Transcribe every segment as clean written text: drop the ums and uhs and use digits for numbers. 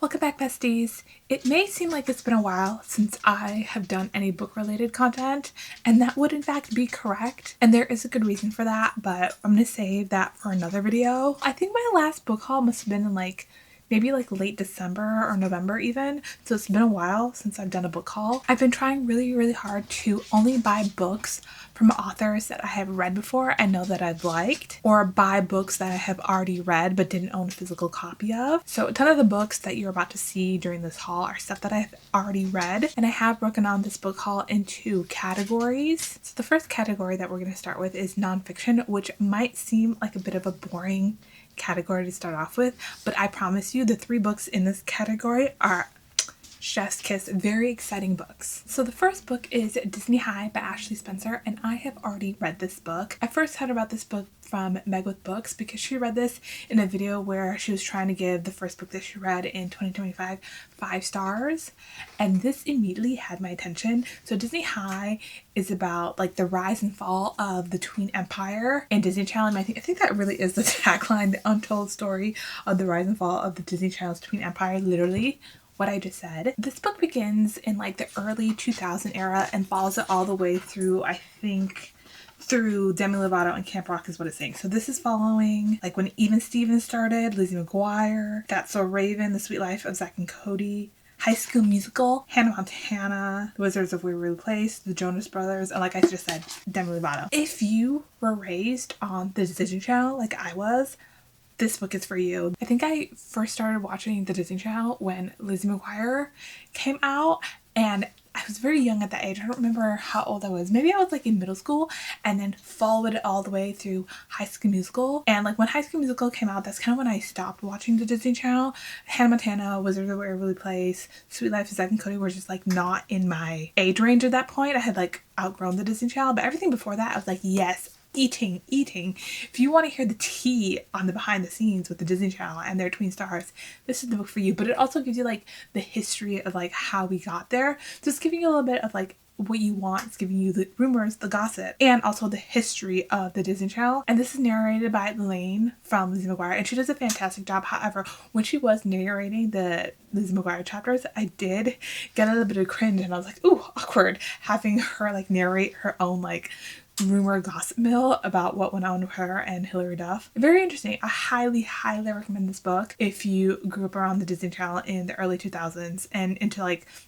Welcome back, besties. It may seem like it's been a while since I have done any book-related content, and that would in fact be correct, and there is a good reason for that, but I'm gonna save that for another video. I think my last book haul must have been in maybe late December or November even, so it's been a while since I've done a book haul. I've been trying really hard to only buy books from authors that I have read before and know that I've liked, or buy books that I have already read but didn't own a physical copy of. So a ton of the books that you're about to see during this haul are stuff that I've already read, and I have broken down this book haul into categories. So the first category that we're going to start with is nonfiction, which might seem like a bit of a boring category to start off with, but I promise you the 3 books in this category are chef's kiss, very exciting books. So the first book is Disney High by Ashley Spencer, and I have already read this book. I first heard about this book from Meg with Books because she read this in a video where she was trying to give the first book that she read in 2025 5 stars, and this immediately had my attention. So Disney High is about the rise and fall of the Tween Empire and Disney Channel. And I think that really is the tagline, the untold story of the rise and fall of the Disney Channel's Tween Empire, literally what I just said. This book begins in the early 2000 era and follows it all the way through, I think, through Demi Lovato and Camp Rock is what it's saying. So this is following when Even Stevens started, Lizzie McGuire, That's So Raven, The Sweet Life of Zack and Cody, High School Musical, Hannah Montana, The Wizards of Waverly Place, The Jonas Brothers, and like I just said, Demi Lovato. If you were raised on the Disney Channel like I was, this book is for you. I think I first started watching the Disney Channel when Lizzie McGuire came out, and I was very young at that age. I don't remember how old I was. Maybe I was in middle school, and then followed it all the way through High School Musical. And when High School Musical came out, that's kind of when I stopped watching the Disney Channel. Hannah Montana, Wizards of Waverly Place, Sweet Life of Zack and Cody were just not in my age range at that point. I had outgrown the Disney Channel, but everything before that I was like, yes, eating. If you want to hear the tea on the behind the scenes with the Disney Channel and their tween stars, this is the book for you. But it also gives you the history of how we got there. So it's giving you a little bit of what you want. It's giving you the rumors, the gossip, and also the history of the Disney Channel. And this is narrated by Elaine from Lizzie McGuire, and she does a fantastic job. However, when she was narrating the Lizzie McGuire chapters, I did get a little bit of cringe, and I was like, ooh, awkward, having her narrate her own rumor gossip mill about what went on with her and Hilary Duff. Very interesting. I highly recommend this book if you grew up around the Disney Channel in the early 2000s and into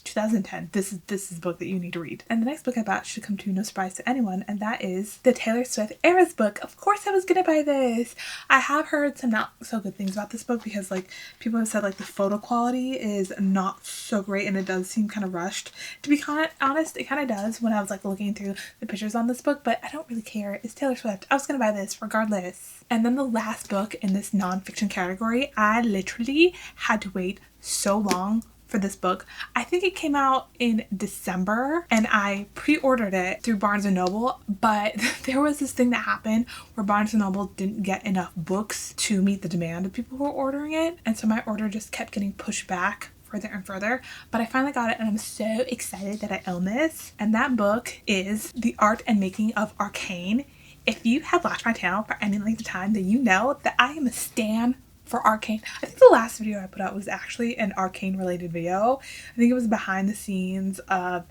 2010. This is the book that you need to read. And the next book I bought should come to no surprise to anyone, and that is the Taylor Swift Eras book. Of course I was gonna buy this. I have heard some not so good things about this book because people have said the photo quality is not so great, and it does seem kind of rushed. To be honest, it kind of does when I was looking through the pictures on this book, but I don't really care. It's Taylor Swift. I was gonna buy this regardless. And then the last book in this nonfiction category, I literally had to wait so long for this book. I think it came out in December, and I pre-ordered it through Barnes & Noble, but there was this thing that happened where Barnes & Noble didn't get enough books to meet the demand of people who were ordering it, and so my order just kept getting pushed back further and further, but I finally got it, and I'm so excited that I own this. And that book is The Art and Making of Arcane. If you have watched my channel for any length of time, then you know that I am a stan for Arcane. I think the last video I put out was actually an Arcane related video. I think it was behind the scenes of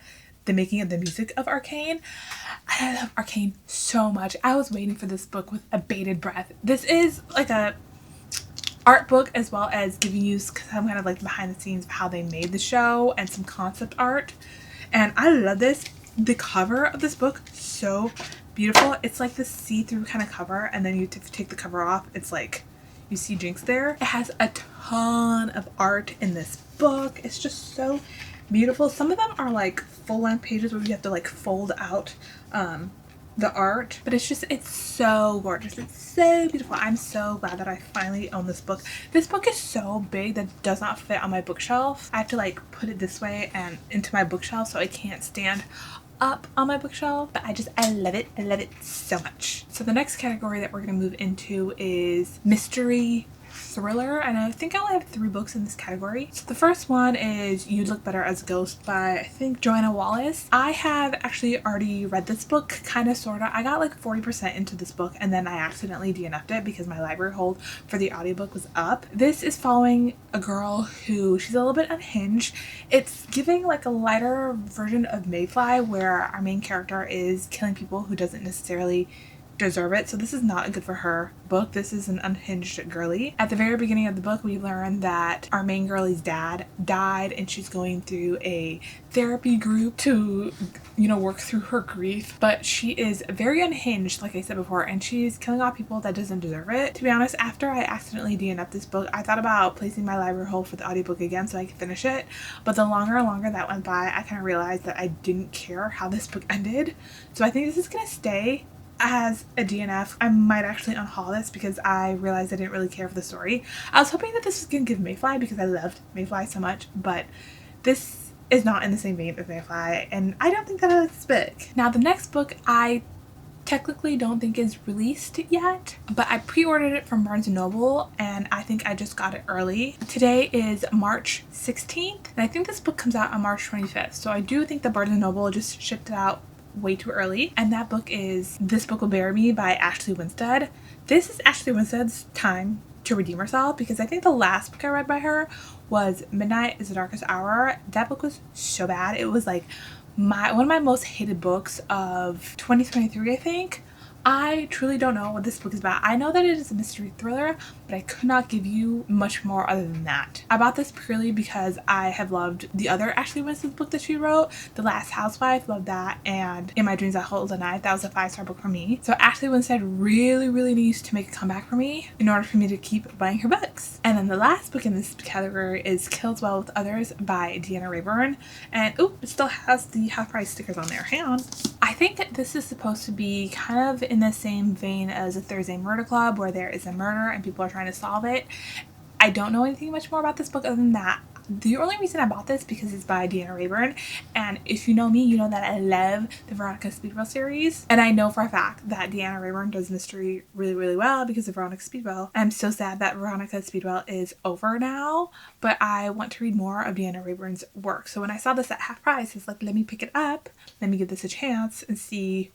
the making of the music of Arcane. I love Arcane so much. I was waiting for this book with a bated breath. This is a art book, as well as giving you some kind of behind the scenes of how they made the show and some concept art, and I love this. The cover of this book, so beautiful. It's this see-through kind of cover, and then you take the cover off, it's you see Jinx there. It has a ton of art in this book. It's just so beautiful. Some of them are full-length pages where you have to fold out the art, but it's so gorgeous. It's so beautiful. I'm so glad that I finally own this book. This book is so big that it does not fit on my bookshelf. I have to put it this way and into my bookshelf, so I can't stand up on my bookshelf, but I love it. I love it so much. So the next category that we're going to move into is mystery thriller, and I think I only have 3 books in this category. So the first one is You'd Look Better as a Ghost by, I think, Joanna Wallace. I have actually already read this book, kind of, sort of. I got like 40% into this book and then I accidentally DNF'd it because my library hold for the audiobook was up. This is following a girl who, she's a little bit unhinged. It's giving like a lighter version of Mayfly, where our main character is killing people who doesn't necessarily deserve it. So this is not a good for her book. This is an unhinged girly. At the very beginning of the book, we learn that our main girly's dad died and she's going through a therapy group to, you know, work through her grief. But she is very unhinged, like I said before, and she's killing off people that doesn't deserve it. To be honest, after I accidentally DNF'd this book, I thought about placing my library hold for the audiobook again so I could finish it. But the longer and longer that went by, I kind of realized that I didn't care how this book ended. So I think this is gonna stay as a DNF. I might actually unhaul this because I realized I didn't really care for the story. I was hoping that this was gonna give Mayfly because I loved Mayfly so much, but this is not in the same vein as Mayfly, and I don't think that I like this book. Now the next book I technically don't think is released yet, but I pre-ordered it from Barnes & Noble and I think I just got it early. Today is March 16th and I think this book comes out on March 25th, so I do think that Barnes & Noble just shipped it out way too early, and that book is This Book Will Bury Me by Ashley Winstead. This is Ashley Winstead's time to redeem herself because I think the last book I read by her was Midnight is the Darkest Hour. That book was so bad. It was like one of my most hated books of 2023, I think. I truly don't know what this book is about. I know that it is a mystery thriller, but I could not give you much more other than that. I bought this purely because I have loved the other Ashley Winstead book that she wrote, The Last Housewife, loved that, and In My Dreams I Hold the Knife. That was a 5-star book for me. So Ashley Winstead really needs to make a comeback for me in order for me to keep buying her books. And then the last book in this category is Kills Well with Others by Deanna Rayburn, and it still has the half price stickers on there. Hang on. I think this is supposed to be kind of in the same vein as a Thursday Murder Club, where there is a murder and people are trying to solve it. I don't know anything much more about this book other than that. The only reason I bought this because it's by Deanna Rayburn, and if you know me, you know that I love the Veronica Speedwell series, and I know for a fact that Deanna Rayburn does mystery really well because of Veronica Speedwell. I'm so sad that Veronica Speedwell is over now, but I want to read more of Deanna Rayburn's work. So when I saw this at half price, it's like, let me pick it up, let me give this a chance and see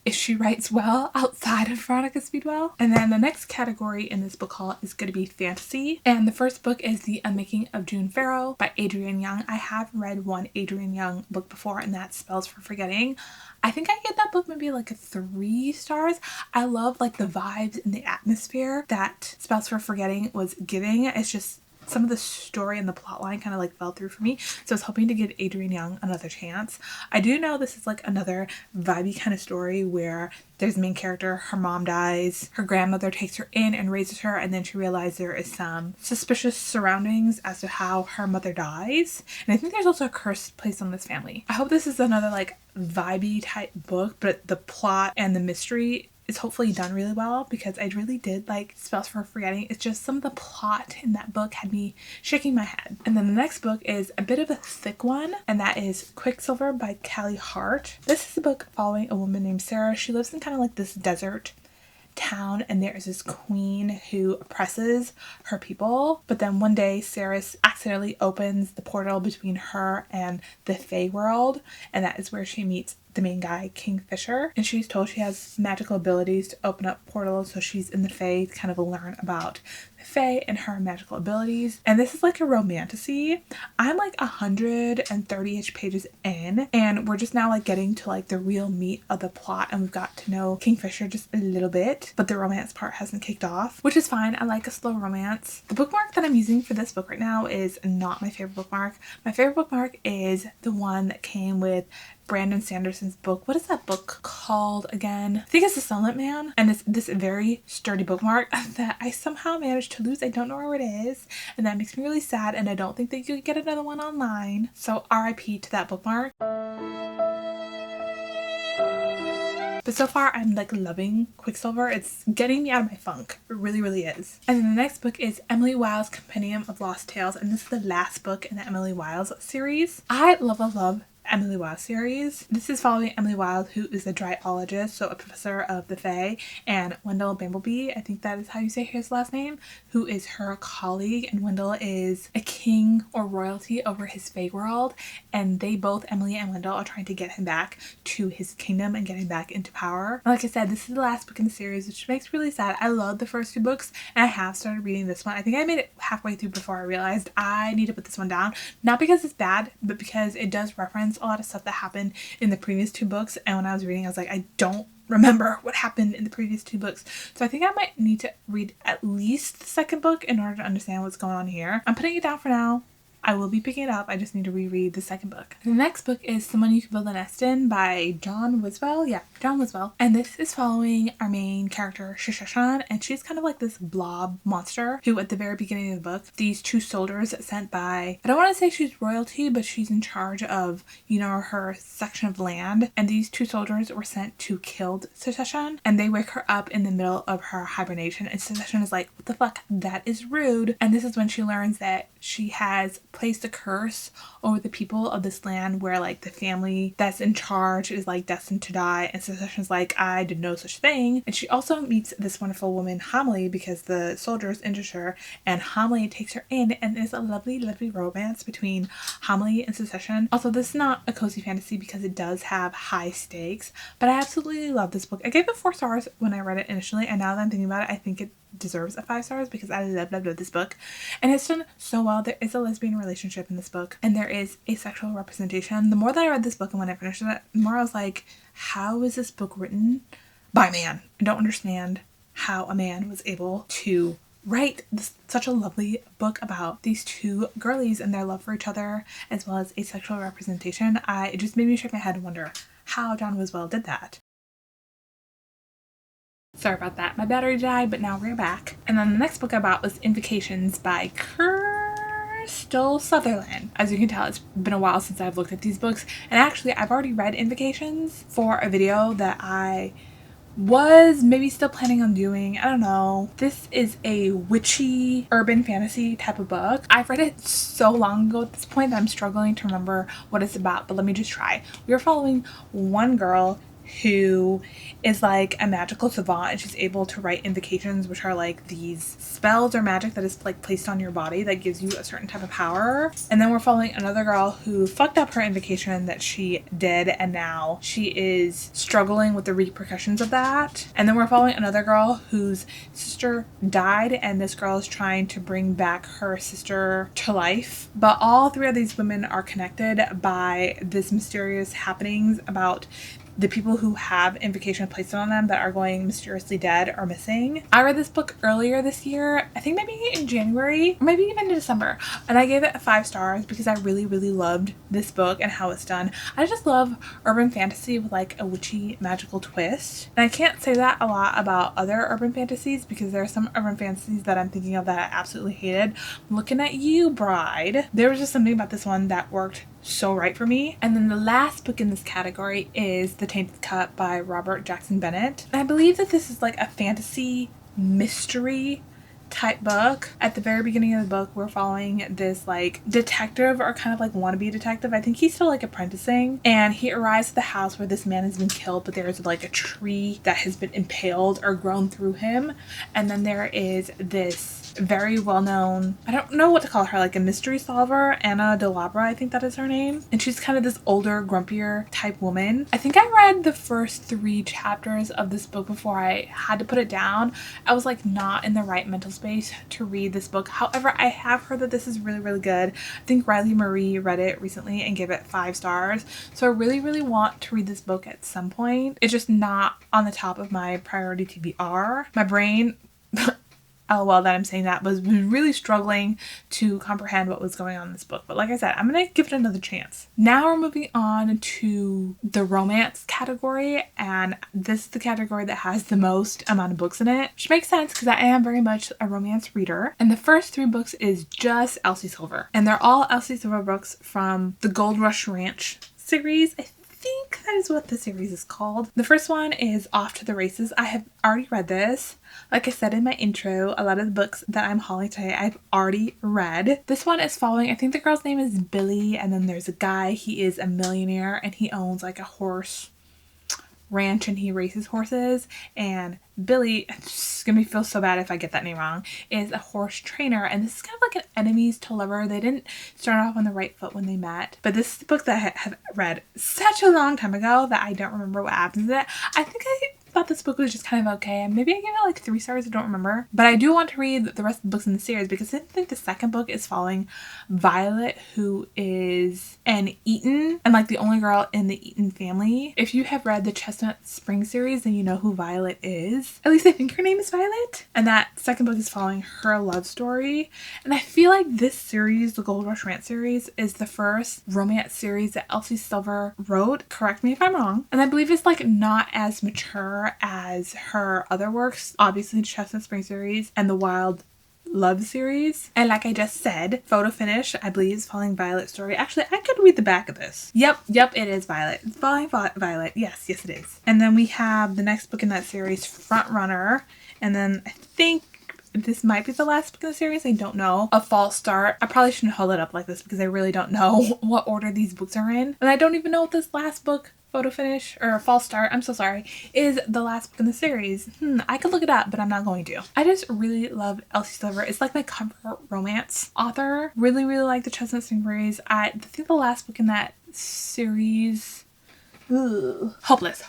if she writes well outside of Veronica Speedwell. And then the next category in this book haul is going to be fantasy. And the first book is The Unmaking of June Farrow by Adrienne Young. I have read one Adrienne Young book before, and that's Spells for Forgetting. I think I gave that book maybe like a 3 stars. I love like the vibes and the atmosphere that Spells for Forgetting was giving. It's just some of the story and the plot line kind of like fell through for me, so I was hoping to give Adrienne Young another chance. I do know this is like another vibey kind of story where there's the main character, her mom dies, her grandmother takes her in and raises her, and then she realizes there is some suspicious surroundings as to how her mother dies, and I think there's also a curse placed on this family. I hope this is another like vibey type book, but the plot and the mystery is hopefully done really well because I really did like Spells for Forgetting. It's just some of the plot in that book had me shaking my head. And then the next book is a bit of a thick one, and that is Quicksilver by Callie Hart. This is a book following a woman named Sarah. She lives in kind of like this desert town, and there is this queen who oppresses her people, but then one day Sarah accidentally opens the portal between her and the Fae world, and that is where she meets the main guy, Kingfisher, and she's told she has magical abilities to open up portals, so she's in the Fae to kind of learn about the Fae and her magical abilities. And this is like a romantasy. I'm like 130-ish pages in, and we're just now like getting to like the real meat of the plot, and we've got to know Kingfisher just a little bit, but the romance part hasn't kicked off, which is fine. I like a slow romance. The bookmark that I'm using for this book right now is not my favorite bookmark. My favorite bookmark is the one that came with Brandon Sanderson's book. What is that book called again? I think it's The Silent Man, and it's this very sturdy bookmark that I somehow managed to lose. I don't know where it is, and that makes me really sad, and I don't think that you could get another one online. So RIP to that bookmark. But so far, I'm like loving Quicksilver. It's getting me out of my funk. It really is. And then the next book is Emily Wiles' Compendium of Lost Tales, and this is the last book in the Emily Wiles series. I love Emily Wilde series. This is following Emily Wilde, who is a dryologist, so a professor of the Fae, and Wendell Bambleby, I think that is how you say his last name, who is her colleague, and Wendell is a king or royalty over his Fae world, and they both, Emily and Wendell, are trying to get him back to his kingdom and get him back into power. And like I said, this is the last book in the series, which makes me really sad. I love the first two books, and I have started reading this one. I think I made it halfway through before I realized I need to put this one down. Not because it's bad, but because it does reference a lot of stuff that happened in the previous two books, and when I was reading I was like, I don't remember what happened in the previous two books. So I think I might need to read at least the second book in order to understand what's going on here. I'm putting it down for now. I will be picking it up. I just need to reread the second book. The next book is Someone You Can Build a Nest In by John Wiswell. Yeah, John Wiswell. And this is following our main character, Shishashan, and she's kind of like this blob monster who at the very beginning of the book, these two soldiers sent by, I don't want to say she's royalty, but she's in charge of, you know, her section of land. And these two soldiers were sent to kill Shishashan, and they wake her up in the middle of her hibernation. And Shishashan is like, what the fuck? That is rude. And this is when she learns that she has placed a curse over the people of this land where like the family that's in charge is like destined to die, and Succession's like, I did no such thing. And she also meets this wonderful woman Homily because the soldiers injured her, and Homily takes her in, and there's a lovely romance between Homily and Succession. Also, this is not a cozy fantasy because it does have high stakes, but I absolutely love this book. I gave it 4 stars when I read it initially, and now that I'm thinking about it, I think it deserves a 5 stars because I love this book, and it's done so well. There is a lesbian relationship in this book, and there is asexual representation. The more that I read this book and when I finished it, the more I was like, how is this book written by a man? I don't understand how a man was able to write such a lovely book about these two girlies and their love for each other, as well as asexual representation. It just made me shake my head and wonder how John Wiswell did that. Sorry about that. My battery died, but now we're back. And then the next book I bought was Invocations by Crystal Sutherland. As you can tell, it's been a while since I've looked at these books. And actually, I've already read Invocations for a video that I was maybe still planning on doing. I don't know. This is a witchy urban fantasy type of book. I've read it so long ago at this point that I'm struggling to remember what it's about, but let me just try. We are following one girl who is like a magical savant, and she's able to write invocations, which are like these spells or magic that is like placed on your body that gives you a certain type of power. And then we're following another girl who fucked up her invocation that she did, and now she is struggling with the repercussions of that. And then we're following another girl whose sister died, and this girl is trying to bring back her sister to life. But all 3 of these women are connected by this mysterious happenings about the people who have invocation placed on them that are going mysteriously dead or missing. I read this book earlier this year, I think maybe in January, or maybe even in December, and I gave it 5 stars because I really loved this book and how it's done. I just love urban fantasy with like a witchy magical twist, and I can't say that a lot about other urban fantasies because there are some urban fantasies that I'm thinking of that I absolutely hated. Looking at you, bride. There was just something about this one that worked so right for me. And then the last book in this category is The Tainted Cup by Robert Jackson Bennett. And I believe that this is like a fantasy mystery type book. At the very beginning of the book, we're following this like detective, or kind of like wannabe detective. I think he's still like apprenticing, and he arrives at the house where this man has been killed, but there's like a tree that has been impaled or grown through him. And then there is this very well-known, I don't know what to call her, like a mystery solver, Anna Delabra, I think that is her name. And she's kind of this older, grumpier type woman. I think I read the first 3 chapters of this book before I had to put it down. I was like not in the right mental space to read this book. However, I have heard that this is really good. I think Riley Marie read it recently and gave it 5 stars. So I really want to read this book at some point. It's just not on the top of my priority TBR. My brain LOL that I'm saying that, was really struggling to comprehend what was going on in this book. But like I said, I'm gonna give it another chance. Now we're moving on to the romance category, and this is the category that has the most amount of books in it, which makes sense because I am very much a romance reader. And the first 3 books is just Elsie Silver, and they're all Elsie Silver books from the Gold Rush Ranch series. I think think that is what the series is called. The first one is Off to the Races. I have already read this. Like I said in my intro, a lot of the books that I'm hauling today I've already read. This one is following, I think the girl's name is Billy, and then there's a guy, he is a millionaire and he owns like a horse ranch and he races horses, and Billy, it's gonna feel so bad if I get that name wrong, is a horse trainer, and this is kind of like an enemies to lover. They didn't start off on the right foot when they met, but this is a book that I have read such a long time ago that I don't remember what happens in it. I think I thought this book was just kind of okay. Maybe I gave it like 3 stars, I don't remember. But I do want to read the rest of the books in the series because I think the second book is following Violet, who is an Eaton and like the only girl in the Eaton family. If you have read the Chestnut Spring series, then you know who Violet is. At least I think her name is Violet. And that second book is following her love story. And I feel like this series, the Gold Rush Ranch series, is the first romance series that Elsie Silver wrote. Correct me if I'm wrong. And I believe it's like not as mature as her other works, obviously the Chestnut Spring series and the Wild Love series. And like I just said, photo finish, I believe, is following Violet's story. Actually, I could read the back of this. Yep, it is Violet. It's following Violet. Yes, it is. And then we have the next book in that series, Front Runner. And then I think this might be the last book in the series. I don't know. A False Start. I probably shouldn't hold it up like this because I really don't know what order these books are in. And I don't even know what this last book, Photo Finish, or False Start, I'm so sorry, is the last book in the series. I could look it up, but I'm not going to. I just really love Elsie Silver. It's like my comfort romance author. Really, really like the Chestnut Spring series. I think the last book in that series, Hopeless,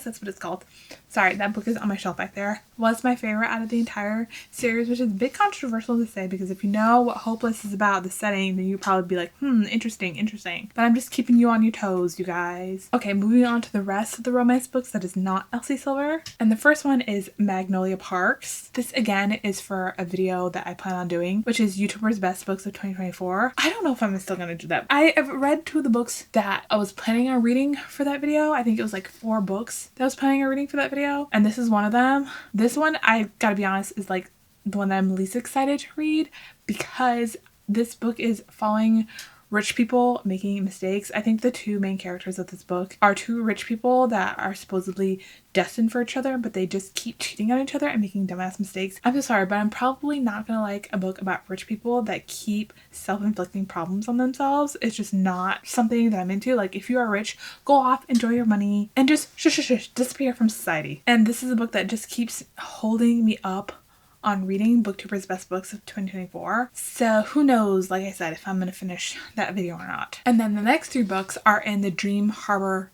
that's what it's called. Sorry, that book is on my shelf back there. Was my favorite out of the entire series, which is a bit controversial to say because if you know what Hopeless is about, the setting, then you'd probably be like, interesting. But I'm just keeping you on your toes, you guys. Okay, moving on to the rest of the romance books that is not Elsie Silver. And the first one is Magnolia Parks. This again is for a video that I plan on doing, which is YouTuber's Best Books of 2024. I don't know if I'm still gonna do that. I have read 2 of the books that I was planning on reading for that video. I think it was like 4 books that I was planning on reading for that video. And this is one of them. This one, I gotta be honest, is like the one that I'm least excited to read because this book is following rich people making mistakes. I think the 2 main characters of this book are 2 rich people that are supposedly destined for each other, but they just keep cheating on each other and making dumbass mistakes. I'm so sorry, but I'm probably not gonna like a book about rich people that keep self-inflicting problems on themselves. It's just not something that I'm into. Like, if you are rich, go off, enjoy your money, and just disappear from society. And this is a book that just keeps holding me up on reading Booktuber's Best Books of 2024. So who knows, like I said, if I'm going to finish that video or not. And then the next 3 books are in the Dream Harbor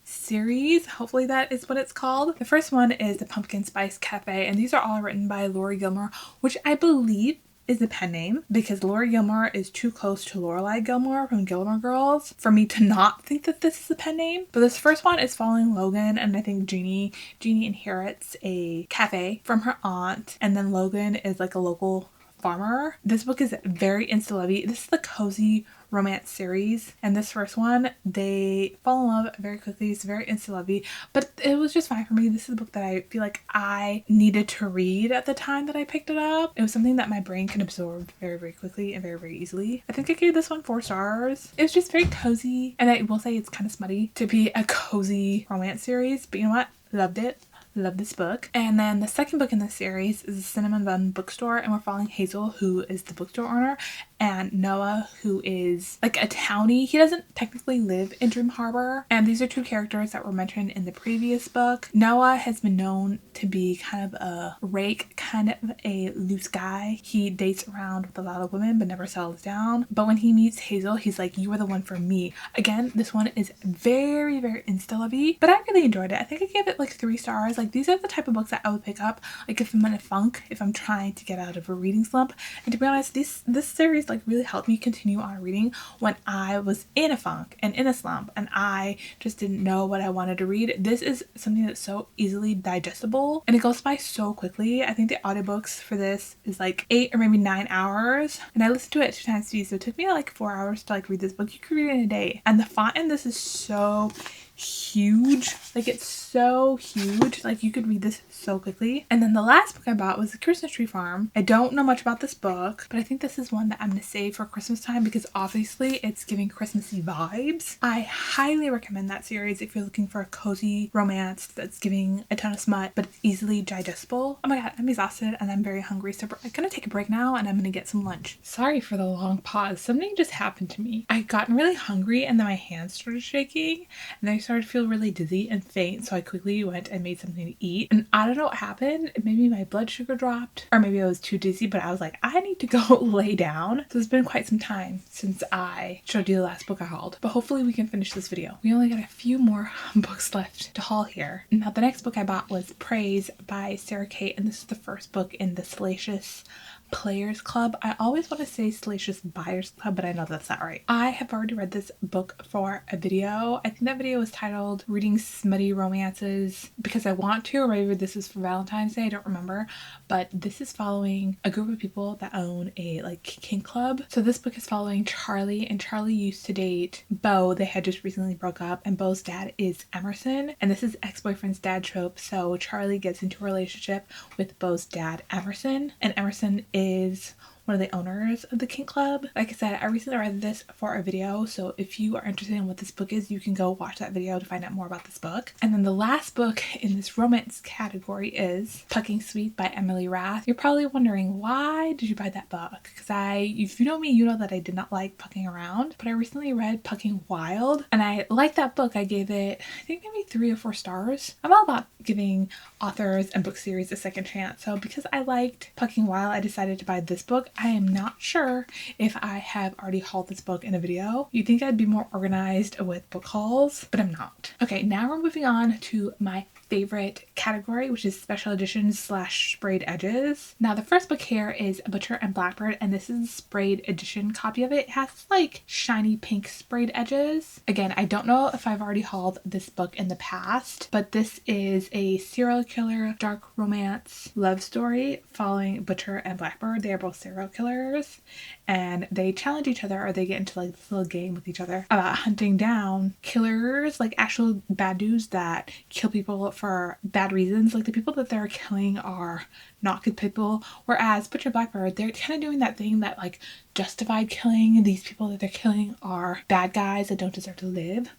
series. Hopefully that is what it's called. The first one is The Pumpkin Spice Cafe, and these are all written by Lori Gilmore, which I believe is the pen name because Lori Gilmore is too close to Lorelai Gilmore from Gilmore Girls for me to not think that this is a pen name. But this first one is following Logan, and I think Jeannie inherits a cafe from her aunt, and then Logan is like a local farmer. This book is very insta-lovey. This is the cozy romance series, and this first one, they fall in love very quickly. It's very insta-lovey, but it was just fine for me. This is a book that I feel like I needed to read at the time that I picked it up. It was something that my brain can absorb very, very quickly and very, very easily. I think I gave this one 4 stars. It was just very cozy, and I will say it's kind of smutty to be a cozy romance series, but you know what? Loved it. Love this book. And then the second book in this series is the Cinnamon Bun Bookstore, and we're following Hazel, who is the bookstore owner, and Noah, who is like a townie. He doesn't technically live in Dream Harbor, and these are 2 characters that were mentioned in the previous book. Noah has been known to be kind of a rake, kind of a loose guy. He dates around with a lot of women but never settles down. But when he meets Hazel, he's like, you are the one for me. Again, this one is very, very insta-lovey, but I really enjoyed it. I think I gave it like 3 stars. Like, these are the type of books that I would pick up like if I'm in a funk, if I'm trying to get out of a reading slump. And to be honest, this series like really helped me continue on reading when I was in a funk and in a slump and I just didn't know what I wanted to read. This is something that's so easily digestible and it goes by so quickly. I think the audiobooks for this is like 8 or maybe 9 hours, and I listened to it 2 times speed, so it took me like 4 hours to like read this book. You could read it in a day, and the font in this is so huge. Like, it's so huge. Like, you could read this so quickly. And then the last book I bought was The Christmas Tree Farm. I don't know much about this book, but I think this is one that I'm going to save for Christmas time because obviously it's giving Christmassy vibes. I highly recommend that series if you're looking for a cozy romance that's giving a ton of smut but it's easily digestible. Oh my god, I'm exhausted and I'm very hungry, so I'm gonna take a break now and I'm gonna get some lunch. Sorry for the long pause. Something just happened to me. I gotten really hungry and then my hands started shaking and I started to feel really dizzy and faint, so I quickly went and made something to eat. And I don't know what happened. Maybe my blood sugar dropped or maybe I was too dizzy, but I was like, I need to go lay down. So it's been quite some time since I showed you the last book I hauled, but hopefully we can finish this video. We only got a few more books left to haul here. Now the next book I bought was Praise by Sarah Kate, and this is the first book in the Salacious Players Club. I always want to say Salacious Buyers Club, but I know that's not right. I have already read this book for a video. I think that video was titled Reading Smutty Romances Because I Want to, or maybe this is for Valentine's Day, I don't remember. But this is following a group of people that own a like kink club. So this book is following Charlie, and Charlie used to date Beau. They had just recently broke up, and Beau's dad is Emerson, and this is ex-boyfriend's dad trope. So Charlie gets into a relationship with Beau's dad, Emerson, and Emerson is one of the owners of the kink club. Like I said, I recently read this for a video, so if you are interested in what this book is, you can go watch that video to find out more about this book. And then the last book in this romance category is Pucking Sweet by Emily Rath. You're probably wondering, why did you buy that book? Because if you know me, you know that I did not like pucking around, but I recently read Pucking Wild and I liked that book. I gave it, I think maybe 3 or 4 stars. I'm all about giving authors and book series a second chance. So because I liked Pucking Wild, I decided to buy this book. I am not sure if I have already hauled this book in a video. You'd think I'd be more organized with book hauls, but I'm not. Okay, now we're moving on to my favorite category, which is special editions / sprayed edges. Now the first book here is Butcher and Blackbird, and this is a sprayed edition copy of it. It has like shiny pink sprayed edges. Again, I don't know if I've already hauled this book in the past, but this is a serial killer dark romance love story following Butcher and Blackbird. They are both serial killers and they challenge each other, or they get into like this little game with each other about hunting down killers, like actual bad dudes that kill people for bad reasons. Like the people that they're killing are not good people, whereas Butcher and Blackbird, they're kind of doing that thing that like justified killing. These people that they're killing are bad guys that don't deserve to live.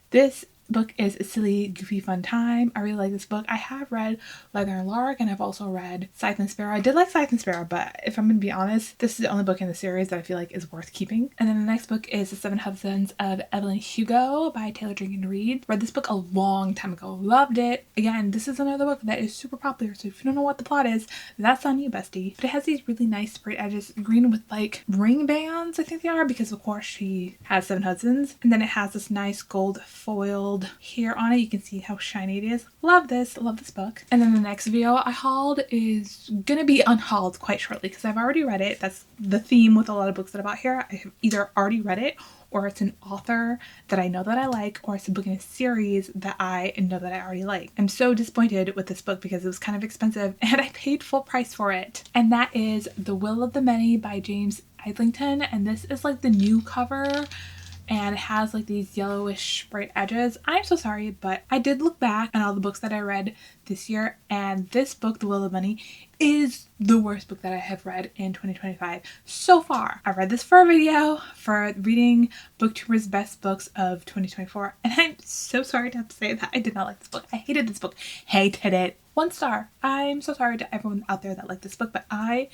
This book is a silly, goofy, fun time. I really like this book. I have read Leather and Lark, and I've also read Scythe and Sparrow. I did like Scythe and Sparrow, but if I'm going to be honest, this is the only book in the series that I feel like is worth keeping. And then the next book is The Seven Husbands of Evelyn Hugo by Taylor Jenkins Reid. Read this book a long time ago. Loved it. Again, this is another book that is super popular, so if you don't know what the plot is, that's on you, bestie. But it has these really nice sprayed edges, green with like ring bands, I think they are, because of course she has 7 husbands. And then it has this nice gold foiled here on it. You can see how shiny it is. Love this book. And then the next video I hauled is gonna be unhauled quite shortly because I've already read it. That's the theme with a lot of books that I bought here. I have either already read it, or it's an author that I know that I like, or it's a book in a series that I know that I already like. I'm so disappointed with this book because it was kind of expensive and I paid full price for it. And that is The Will of the Many by James Idlington, and this is like the new cover, and it has like these yellowish bright edges. I'm so sorry, but I did look back on all the books that I read this year, and this book, The Will of Money, is the worst book that I have read in 2025 so far. I read this for a video for reading Booktuber's best books of 2024, and I'm so sorry to have to say that I did not like this book. I hated this book. Hated it. 1 star. I'm so sorry to everyone out there that liked this book, but I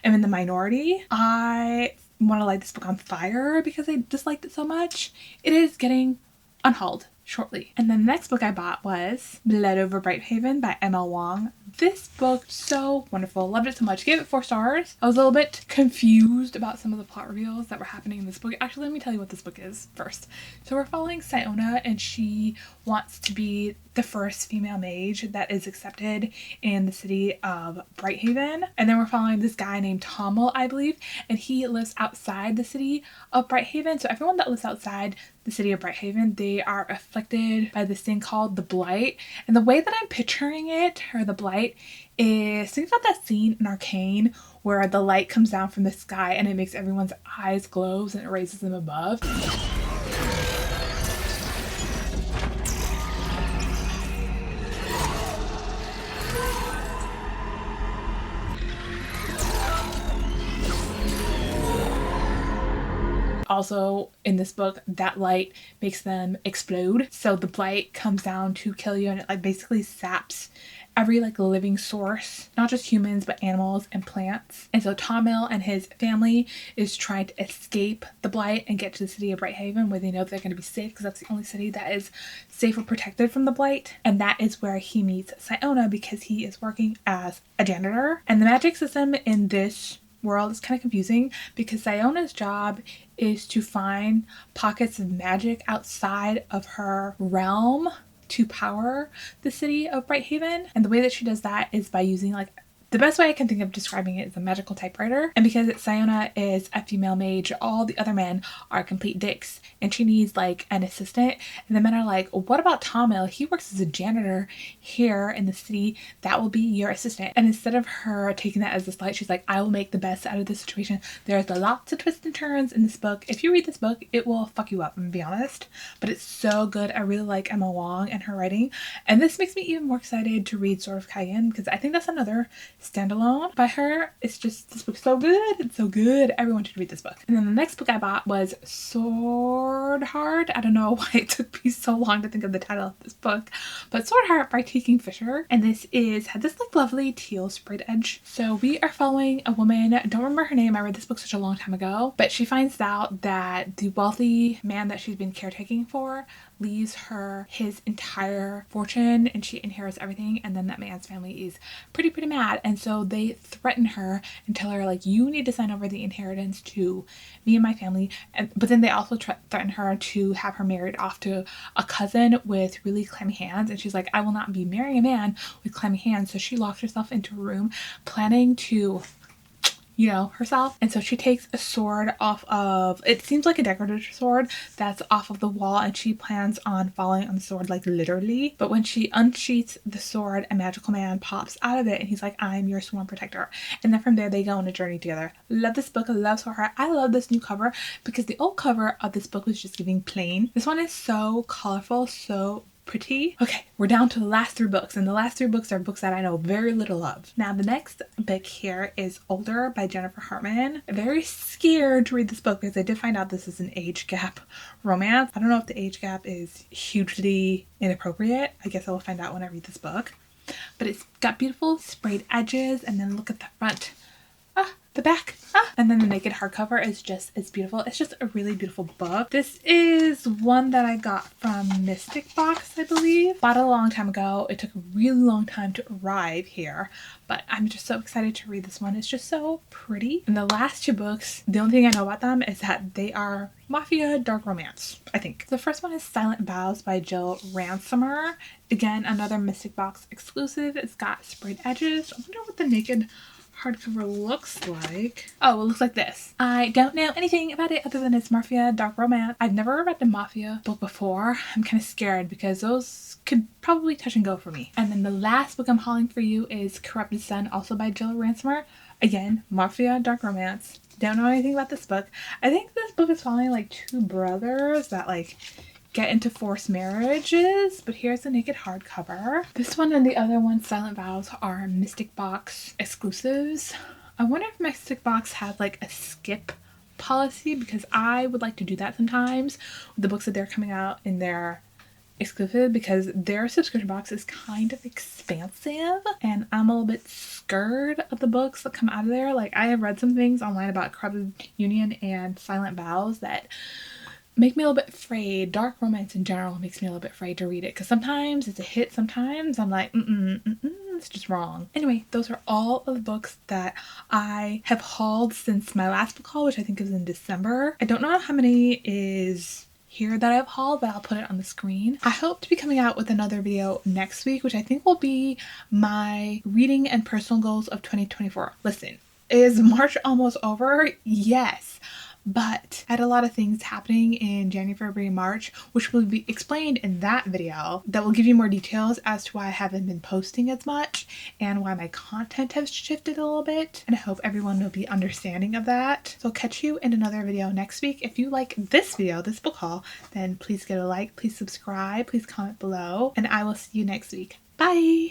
am in the minority. I want to light this book on fire because I disliked it so much. It is getting unhauled shortly. And then the next book I bought was Blood Over Brighthaven by M.L. Wong. This book, so wonderful. Loved it so much. Gave it 4 stars. I was a little bit confused about some of the plot reveals that were happening in this book. Actually, let me tell you what this book is first. So we're following Siona, and she wants to be the first female mage that is accepted in the city of Brighthaven. And then we're following this guy named Tommel, I believe, and he lives outside the city of Brighthaven. So everyone that lives outside the city of Brighthaven, they are afflicted by this thing called the Blight. And the way that I'm picturing it, or the Blight, is think about that scene in Arcane where the light comes down from the sky and it makes everyone's eyes glow and it raises them above. also in this book, that light makes them explode. So the blight comes down to kill you, and it like basically saps every like living source, not just humans but animals and plants. And so Tomil and his family is trying to escape the blight and get to the city of Brighthaven, where they know they're going to be safe because that's the only city that is safe or protected from the blight. And that is where he meets Siona, because he is working as a janitor. And the magic system in this world is kind of confusing, because Siona's job is to find pockets of magic outside of her realm to power the city of Brighthaven. And the way that she does that is by using like, the best way I can think of describing it is a magical typewriter. And because Siona is a female mage, all the other men are complete dicks, and she needs like an assistant. And the men are like, what about Tomil? He works as a janitor here in the city. That will be your assistant. And instead of her taking that as a slight, she's like, I will make the best out of this situation. There's lots of twists and turns in this book. If you read this book, it will fuck you up, I'm gonna be honest. But it's so good. I really like Emma Wong and her writing. And this makes me even more excited to read Sword of Cayenne, because I think that's another standalone by her. It's just, this book's so good. It's so good. Everyone should read this book. And then the next book I bought was Sword Heart. I don't know why it took me so long to think of the title of this book, but Sword Heart by T. Kingfisher. And this had this like lovely teal sprayed edge. So we are following a woman, I don't remember her name, I read this book such a long time ago, but she finds out that the wealthy man that she's been caretaking for leaves her his entire fortune, and she inherits everything. And then that man's family is pretty mad, and so they threaten her and tell her like, you need to sign over the inheritance to me and my family. But then they also threaten her to have her married off to a cousin with really clammy hands, and she's like, I will not be marrying a man with clammy hands. So she locks herself into a room planning to, you know, herself. And so she takes a sword off of, it seems like a decorative sword that's off of the wall, and she plans on falling on the sword, like literally. But when she unsheaths the sword, a magical man pops out of it, and he's like, I'm your sworn protector. And then from there they go on a journey together. Love this book. I love Sword Heart. I love this new cover, because the old cover of this book was just giving plain. This one is so colorful, so pretty. Okay, we're down to the last 3 books, and the last 3 books are books that I know very little of. Now the next book here is Older by Jennifer Hartman. I'm very scared to read this book because I did find out this is an age gap romance. I don't know if the age gap is hugely inappropriate. I guess I will find out when I read this book. But it's got beautiful sprayed edges, and then look at the front. The back. And then the naked hardcover is just as beautiful. It's just a really beautiful book. This is one that I got from Mystic Box, I believe. Bought it a long time ago. It took a really long time to arrive here, but I'm just so excited to read this one. It's just so pretty. And the last 2 books, the only thing I know about them is that they are Mafia dark romance, I think. The first one is Silent Vows by Jill Ransomer. Again, another Mystic Box exclusive. It's got sprayed edges. I wonder what the naked hardcover looks like. Oh, it looks like this. I don't know anything about it other than it's Mafia dark romance. I've never read a Mafia book before. I'm kind of scared because those could probably touch and go for me. And then the last book I'm hauling for you is Corrupted Sun, also by Jill Ransomer. Again, Mafia dark romance. Don't know anything about this book. I think this book is following like 2 brothers that like get into forced marriages, but here's the naked hardcover. This one and the other one, Silent Vows, are Mystic Box exclusives. I wonder if Mystic Box has like a skip policy, because I would like to do that sometimes with the books that they're coming out in their exclusive, because their subscription box is kind of expansive and I'm a little bit scared of the books that come out of there. Like, I have read some things online about Corrupted Union and Silent Vows that make me a little bit afraid. Dark romance in general makes me a little bit afraid to read it, because sometimes it's a hit, sometimes I'm like, it's just wrong. Anyway, those are all of the books that I have hauled since my last book haul, which I think is in December. I don't know how many is here that I've hauled, but I'll put it on the screen. I hope to be coming out with another video next week, which I think will be my reading and personal goals of 2024. Listen, is March almost over? Yes. But I had a lot of things happening in January, February, March, which will be explained in that video that will give you more details as to why I haven't been posting as much and why my content has shifted a little bit. And I hope everyone will be understanding of that. So I'll catch you in another video next week. If you like this video, this book haul, then please give it a like, please subscribe, please comment below, and I will see you next week. Bye!